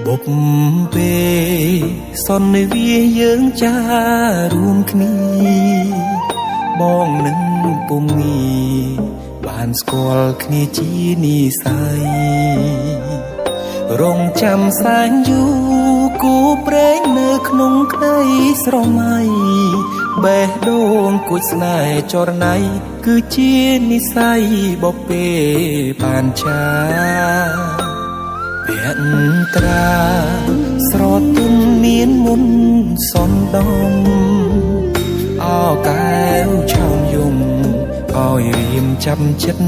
បុកពេលសន្និវាយើងចារួមគ្នាបងនឹងពុំងីបានស្គាល់គ្នាជានិស័យរងចាំសែនយូរគូព្រេងនៅក្នុងក្តីស្រមៃបេះដូងគួចស្នេហ៍ចរណៃគឺជានិស័យបពេបានចាភក្ត្រាស្រទន់មានមុនសនដំអោកែវឆោមយំឲ្យរៀមចាប់ចិត្ត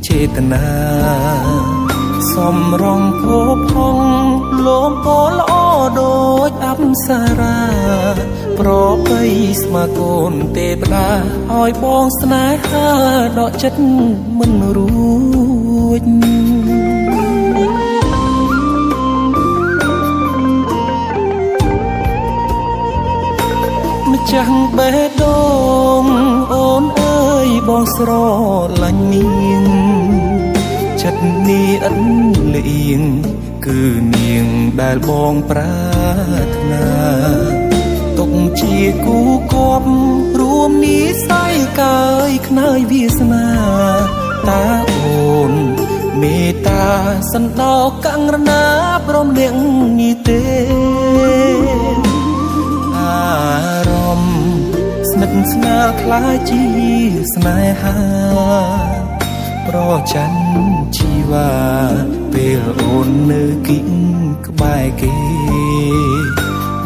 ចេតនាសំរងភពផងលោមពោល្អដូចអប្សរាប្របីស្មាកូនទេវតាឲ្យបងស្នេហាដកចិត្តមិនរួចម្ចាស់បេះដូងអូនអើយបងស្រឡាញ់នាងចិត្តនេះឥតលៀងគឺនាងដែលបងប្រាថ្នាទុកជាគូគប់រួមនិស័យកាយខ្នើយវាសនាតាអូនមេត្តាសណ្ដោកង្រណាព្រមលៀងនេះទេអារម្មណ៍ស្និទ្ធស្នាលខ្លាចជាស្នេហាប្រច័ណ្ឌជីវ៉ាពេលអូននៅគិតក្បែរគេ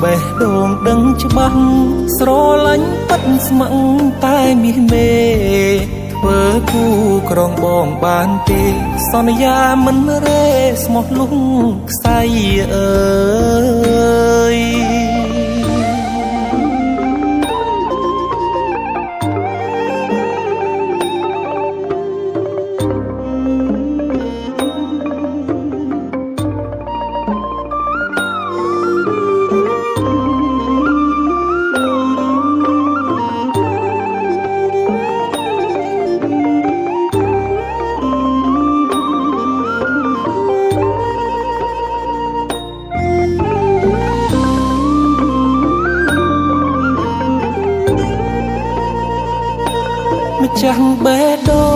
បេះដូងដឹងច្បាស់ស្រឡាញ់ពិតស្ម័គ្រតែមាសមេធ្វើគូក្រងបងបានទេសន្យាមិនរេស្មោះលុងខ្សែអើយម្ចាស់បេះដូ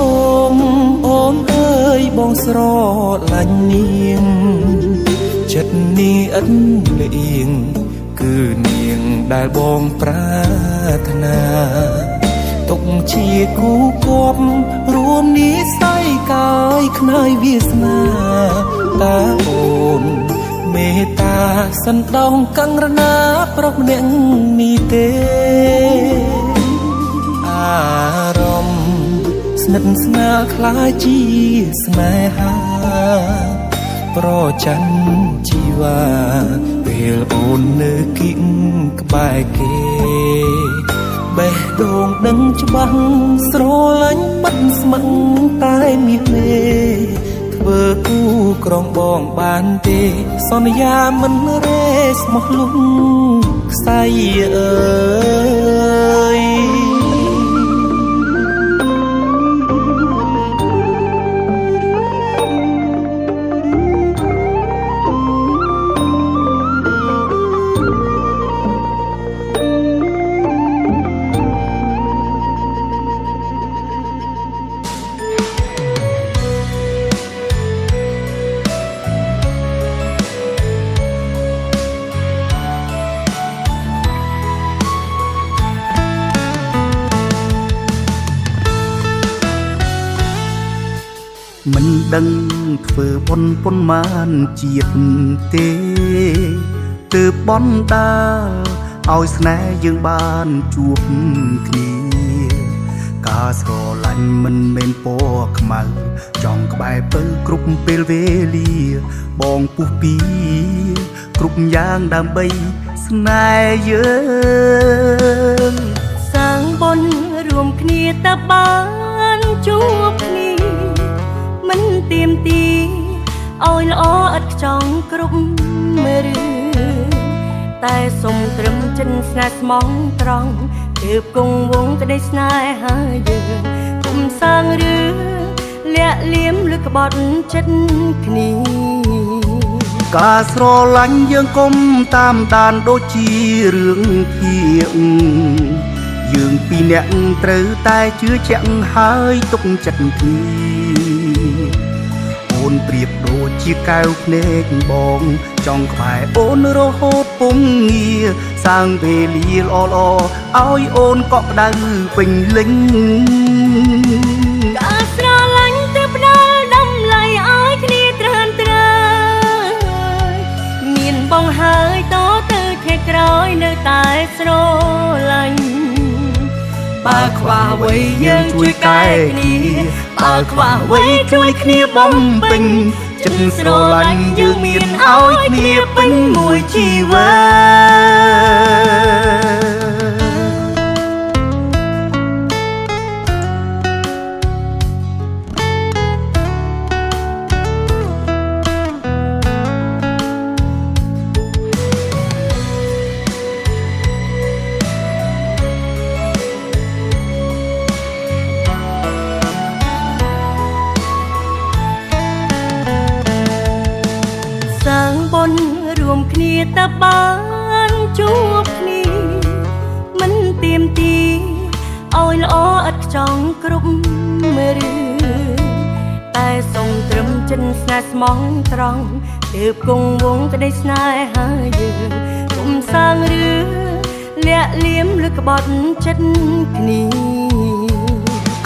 ងអូនអើយបងស្រឡាញ់នាងចិត្តនេះឥតលៀងគឺនាងដែលបងប្រាថ្នាទុកជាគូគប់រួមនិស័យកាយខ្នើយវាសនាតាអូនមេត្តាសណ្ដោងកង្រណាប្រុសម្នាក់នេះទេអារម្មណ៍ស្និទ្ធស្នាលខ្លាចជាស្នេហាប្រច័ណ្ឌជីវ៉ាពេលអូននៅគិតក្បែរគេបេះដូងដឹងច្បាស់ស្រឡាញ់ពិតស្ម័គ្រតែមាសមេធ្វើគូក្រងបងបានទេសន្យាមិនរេស្មោះលុងខ្សែអើយមិនដឹងធ្វើបុណ្យប៉ុន្មានជាតិទេទើបបន់ដាលឲ្យស្នេហ៍យើងបានជួបគ្នា ការស្រឡាញ់មិនមែនពណ៌ខ្មៅចង់ក្បែរពើគ្រប់ពេលវេលាបងពុះពីគ្រប់យ៉ាងដើម្បីស្នេហ៍យើងសាងបុណ្យរួមគ្នាតើបានជួបគ្នាមិនទៀមទីឲ្យល្អឥតខ្ចង់គ្រប់មើលតែសុំត្រឹមចិនស្នេហ៍ស្មងត្រង់ទើបគង់វងក្តីស្នេហាយើងគុំសាងរឿងលាក់លៀមឬក្បត់ចិត្តគ្នាការស្រឡាញ់យើងកុំតាមដានដូចជារឿងភាគយើងពីរនាក់ត្រូវតែជឿជាក់ហើយទុកចិត្តគ្នាអូនប្រៀបដូចជាកែវភ្នែកបងចង់ក្បែរអូនរហូតពុំងារសាងវេលាល្អៗឲ្យអូនកក់ក្ដៅពេញលេញការស្រឡាញ់ទៅផ្ដាល់តម្លៃឲ្យគ្នាត្រានត្រើយមានបងហើយតទៅខែក្រោយនៅតែស្រឡាញ់បើខ្វះអ្វីយើងជួយកែគ្នាបើខ្វះអ្វីជួយគ្នាបំពេញចិត្តស្រឡាញ់យើងមានឲ្យគ្នាពេញមួយជីវិរួមគ្នាតើបានជួបគ្នាមិនទៀមទីឲ្យល្អឥតខ្ចង់គ្រប់មើលតែសុំត្រឹមចិនស្នេហ៍ស្មងត្រង់ទើបគង់វងក្តីស្នេហាយើងគុំសាងរឿងលាក់លៀមឬក្បត់ចិត្តគ្នា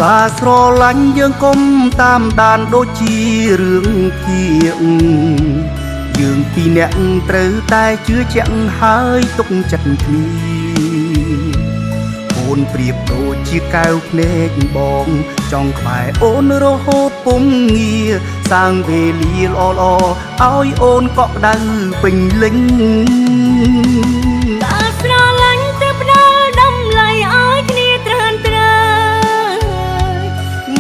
ការស្រឡាញ់យើងកុំតាមដានដូចជារឿងភាគយើងពីរនាក់ត្រូវតែជឿជាក់ហើយទុកចិត្តគ្នាអូនប្រៀបដូចជាកែវភ្នែកបងចង់ក្បែរអូនរហូតពុំងារសាងវេលាល្អៗឲ្យអូនកក់ក្ដៅពេញលេញការស្រឡាញ់ទៅផ្ដាល់តម្លៃឲ្យគ្នាត្រានត្រើយ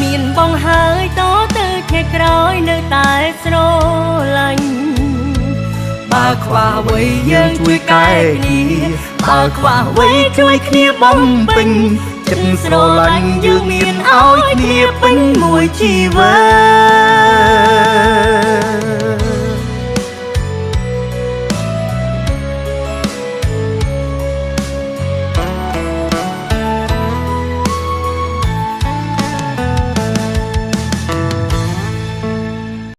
មានបងហើយតទៅខែក្រោយនៅតែស្រឡាញ់បើខ្វះអ្វីយើងជួយកែគ្នាបើខ្វះអ្វីជួយគ្នាបំពេញចិត្តស្រឡាញ់យើងមានឲ្យគ្នាពេញមួយជីវិត